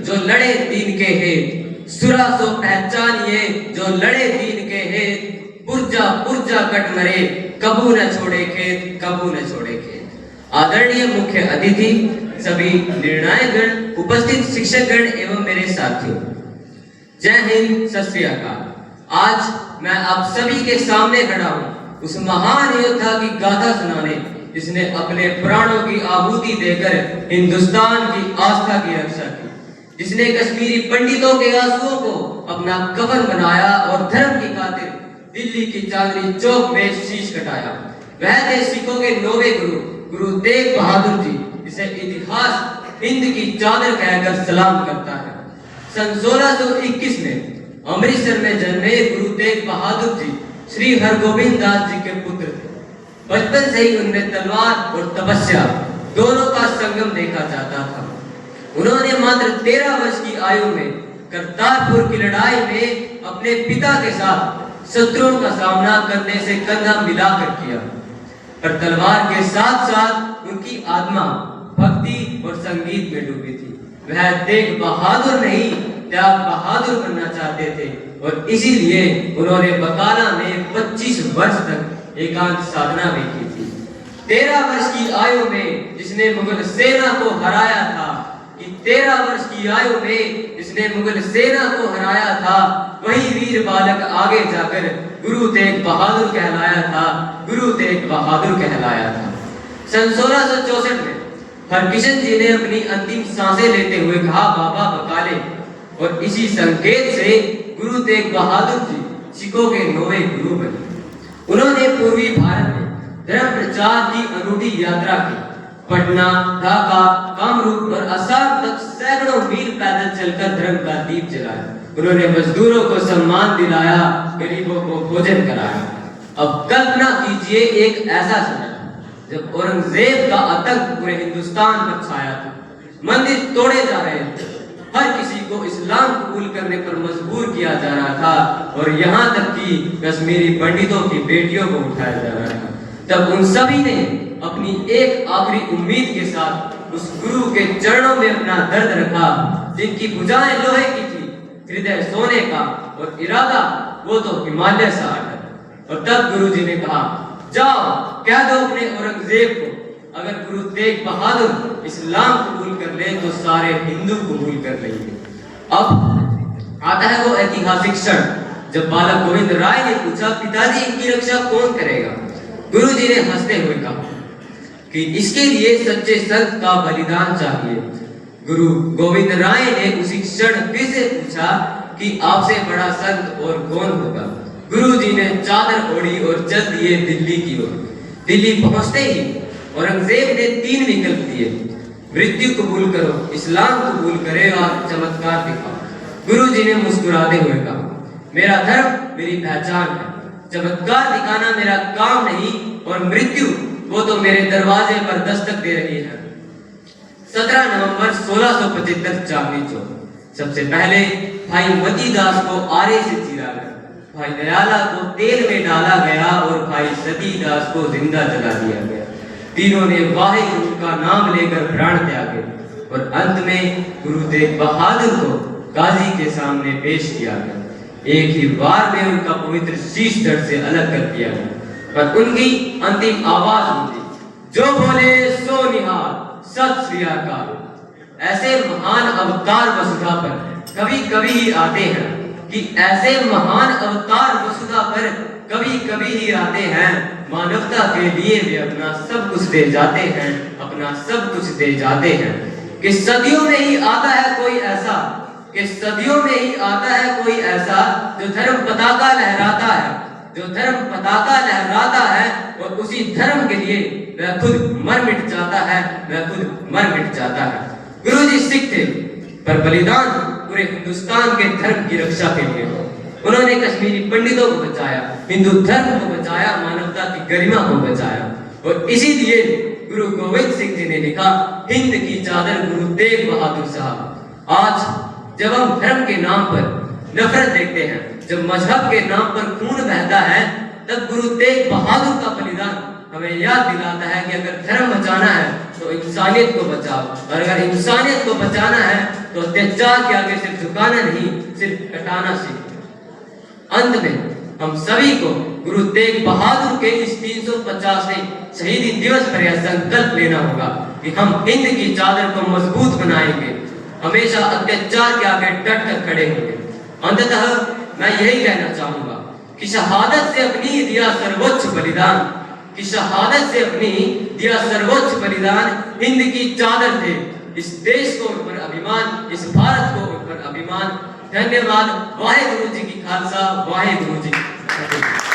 जो लड़े दीन के हेत, सुरा सो पहचानिए जो लड़े दीन के हेत, पुरजा पुरजा कट मरे, कबू न छोड़े खेत, कबू न छोड़े खेत। आदरणीय मुख्य अतिथि, सभी निर्णायकगण, उपस्थित शिक्षकगण एवं मेरे साथियों, जय हिंद, सत श्री अकाल। आज मैं आप सभी के सामने खड़ा हूँ उस महान योद्धा की गाथा सुनाने जिसने अपने प्राणों की आहुति देकर हिंदुस्तान की आस्था की रक्षा की, जिसने कश्मीरी पंडितों के आंसुओं को अपना कफन बनाया और धर्म की खातिर दिल्ली की चांदनी चौक में शीश कटाया। वह थे सिखों के नौवे गुरु, गुरु तेग बहादुर जी, जिसे इतिहास हिंद की चादर कहकर सलाम करता है। सन 1621 में अमृतसर में जन्मे गुरु तेग बहादुर जी श्री हरगोविंद दास जी के पुत्र थे। बचपन से ही उनमें तलवार और तपस्या दोनों का संगम देखा जाता था। उन्होंने मात्र 13 वर्ष की आयु में करतारपुर की लड़ाई में अपने पिता के साथ शत्रुओं का सामना करने से कंधा मिलाकर किया, पर तलवार के साथ साथ उनकी आत्मा भक्ति और संगीत में डूबी थी। वह तेग बहादुर नहीं, त्याग बहादुर बनना चाहते थे और इसीलिए उन्होंने बकाला में 25 वर्ष तक एकांत साधना भी की थी। 13 वर्ष की आयु में जिसने मुगल सेना को हराया था, कि 13 वर्ष की आयु में जिसने मुगल सेना को हराया था, वही वीर बालक आगे जाकर गुरु तेग बहादुर कहलाया था, गुरु तेग बहादुर कहलाया था। सन 1664 में हरकिशन जी ने अपनी अंतिम सांसें लेते हुए कहा, बाबा बकाले, और इसी संकेत से गुरु तेग बहादुर जी सिखों के नौवे गुरु बने। उन्होंने पूर्वी भारत में धर्म प्रचार की अनूठी यात्रा की। पटना, ढाका, कामरूप और असम तक सैकड़ों मील पैदल चलकर धर्म का दीप जलाया। उन्होंने मजदूरों को सम्मान दिलाया, गरीबों को भोजन कराया। अब कल्पना कीजिए एक ऐसा समय जब औरंगजेब का आतंक पूरे हिंदुस्तान पर छाया था, मंदिर तोड़े जा रहे थे, हर किसी को इस्लाम कबूल करने पर मजबूर किया जा रहा था और यहाँ तक कि कश्मीरी पंडितों की बेटियों को उठाया जा रहा था। तब उन सभी ने अपनी एक आखिरी उम्मीद के साथ उस गुरु के चरणों में अपना दर्द रखा, जिनकी भुजाएं लोहे की थी, हृदय सोने का और इरादा वो तो हिमालय सा अटल। और तब गुरु जी ने कहा, जाओ कह दो अपने औरंगजेब को, अगर गुरु तेग बहादुर इस्लाम कबूल कर ले तो सारे हिंदू कबूल कर लेंगे। अब आता है वो ऐतिहासिक क्षण जब बालक गोविंद राय ने पूछा, पिताजी इनकी रक्षा कौन करेगा? गुरु जी ने हंसते हुए कहा कि इसके लिए सच्चे संत का बलिदान चाहिए। गुरु गोविंद राय ने उसी क्षण फिर से पूछा कि आपसे बड़ा संत और कौन होगा? गुरु जी ने चादर ओढ़ी और चल दिए दिल्ली की ओर। दिल्ली पहुंचते ही औरंगजेब ने 3 विकल्प दिए, मृत्यु कबूल करो, इस्लाम कबूल करे और चमत्कार दिखाओ। गुरु जी ने मुस्कुराते हुए कहा, मेरा धर्म मेरी पहचान है, चमत्कार दिखाना मेरा काम नहीं और मृत्यु वो तो मेरे दरवाजे पर दस्तक दे रही है। 17 नवंबर 1675 चांदनी चौक। सबसे पहले भाई मतीदास को आरे से चीरा गया, भाई दयाला को तेल में डाला गया और भाई सतीदास को जिंदा जला दिया गया। तीनों ने वाहिगुरु का नाम लेकर प्राण त्यागे और अंत में गुरु तेग बहादुर को गाजी के सामने पेश किया गया। एक ही बार में उनका पवित्र शीश धड़ से अलग कर दिया गया, पर उनकी अंतिम आवाज होती, जो बोले सो निहाल, सत श्री अकाल। ऐसे महान अवतार वसुधा पर कभी कभी ही आते हैं, कि ऐसे महान अवतार वसुधा पर कभी कभी ही आते हैं। मानवता के लिए वे अपना सब कुछ दे जाते हैं, अपना सब कुछ दे जाते हैं। कि सदियों में ही आता है कोई ऐसा, कि सदियों में ही आता है कोई ऐसा जो धर्म पताका लहराता है, जो धर्म पताका लहराता है और उसी धर्म के लिए वह खुद मर मिट जाता है, वह खुद मर मिट जाता है। गुरुजी सिख थे, पर बलिदान पूरे हिंदुस्तान के धर्म की रक्षा के लिए। उन्होंने कश्मीरी पंडितों को बचाया, हिंदू धर्म को बचाया, मानवता की गरिमा को बचाया। और इसीलिए गुरु गोविंद सिंह जी ने लिखा, हिंद की चादर गुरु तेग बहादुर साहब। आज जब हम धर्म के नाम पर नफरत देखते हैं, जब मजहब के नाम पर खून बहता है, तब गुरु तेग बहादुर का बलिदान हमें याद दिलाता है कि अगर धर्म बचाना है तो इंसानियत को बचाओ, और अगर इंसानियत को बचाना है तो अत्याचार के आगे सिर्फ झुकाना नहीं, सिर्फ कटाना सीखो। अंत में हम सभी को गुरु तेग बहादुर के इस 350वें शहीदी दिवस पर यह संकल्प लेना होगा कि हम हिंद की चादर को मजबूत बनाएंगे, हमेशा अत्याचार के आगे डट कर खड़े होंगे। अंततः मैं यही कहना चाहूंगा कि शहादत से अपनी दिया सर्वोच्च बलिदान, कि शहादत से अपनी दिया सर्वोच्च बलिदान हिंद की चादर थे। इस देश को ऊपर अभिमान, इस भारत को ऊपर अभिमान। धन्यवाद। वाहे गुरु जी की खालसा, वाहे गुरु जी की फतेह।